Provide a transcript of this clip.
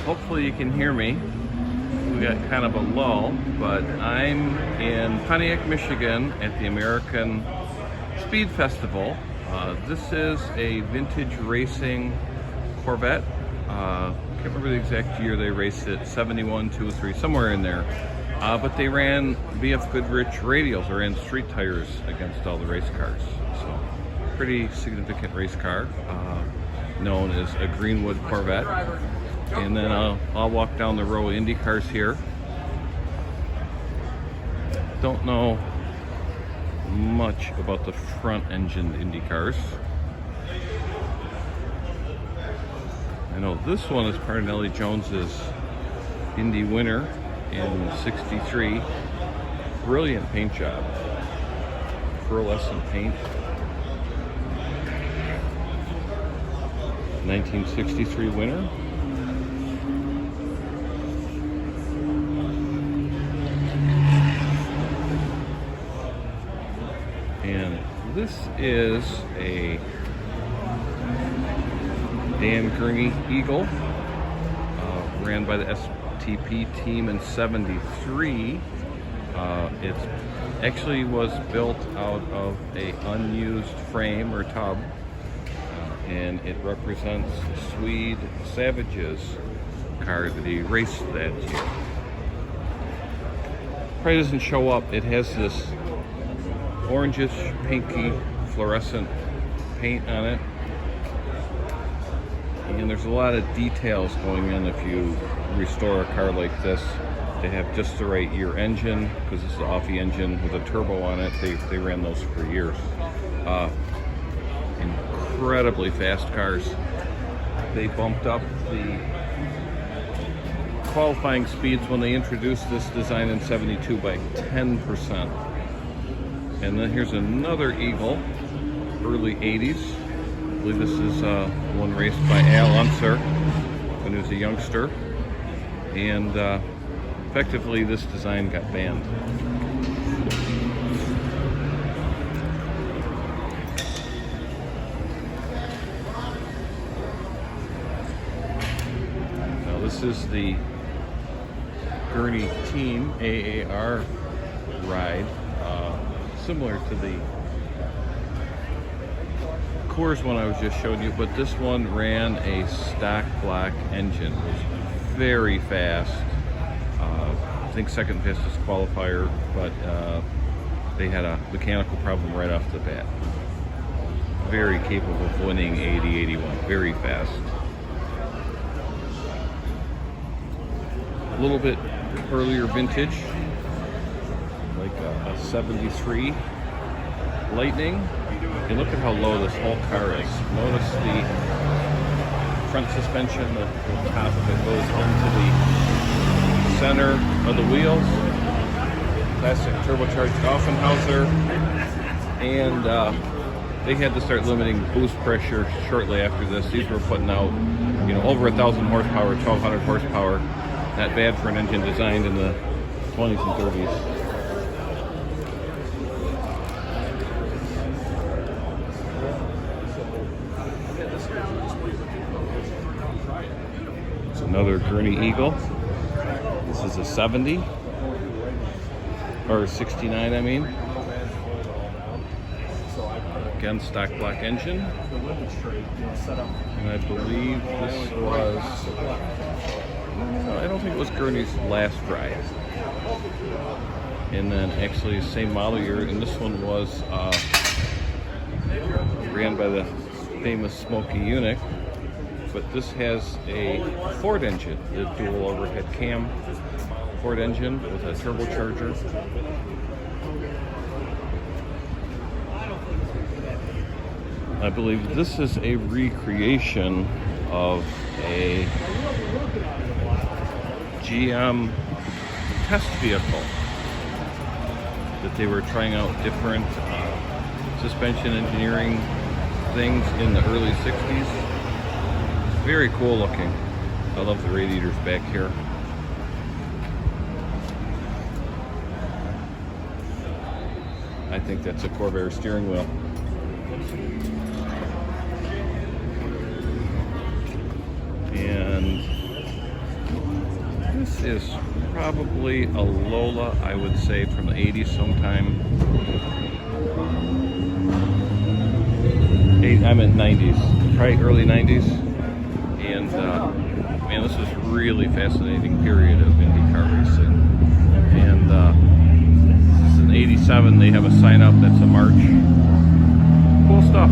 Hopefully you can hear me. We got kind of a lull, but I'm in Pontiac, Michigan at the American Speed Festival. This is a vintage racing Corvette. I can't remember the exact year they raced it, 71, 2, 3, somewhere in there. But they ran BF Goodrich radials, or ran street tires against all the race cars. So, pretty significant race car, known as a Greenwood Corvette. And then I'll walk down the row of Indy cars here. Don't know much about the front-engined Indy cars. I know this one is part of Nellie Jones's Indy winner in '63. Brilliant paint job. Pearlescent paint. 1963 winner. And this is a Dan Gurney Eagle, ran by the STP team in '73. It actually was built out of a unused frame or tub, and it represents Swede Savage's car that he raced that year. Probably doesn't show up. It has this orangish, pinky, fluorescent paint on it. And there's a lot of details going in if you restore a car like this. They have just the right year engine, because this is an Offie engine with a turbo on it. They ran those for years. Incredibly fast cars. They bumped up the qualifying speeds when they introduced this design in '72 by 10%. And then here's another Eagle, early '80s. I believe this is one raced by Al Unser when he was a youngster. And effectively, this design got banned. Now, this is the Gurney Team AAR ride. Similar to the Coors one I was just showing you, but this one ran a stock block engine. It was very fast. I think second fastest qualifier, but they had a mechanical problem right off the bat. Very capable of winning 80, 81. Very fast. A little bit earlier vintage, like a '73 Lightning. And look at how low this whole car is. Notice the front suspension, the top of it goes into the center of the wheels. Classic turbocharged Offenhauser. And they had to start limiting boost pressure shortly after this. These were putting out, over 1,000 horsepower, 1,200 horsepower. Not bad for an engine designed in the 20s and 30s. It's another Gurney Eagle. This is a '70 or '69, I mean. Again, stock block engine. And I believe this was, I don't think it was Gurney's last ride. And then actually same model year, and this one was ran by the famous Smokey Eunuch. But this has a Ford engine, the dual overhead cam Ford engine with a turbocharger. I believe this is a recreation of a GM test vehicle that they were trying out different suspension engineering things in the early '60s. Very cool looking. I love the radiators back here. I think that's a Corvair steering wheel. And This is probably a Lola, I would say, from the 80s sometime. I'm in 90s, probably early 90s. And man, this is really fascinating period of IndyCar racing. And this is in 87. They have a sign up that's a March. Cool stuff.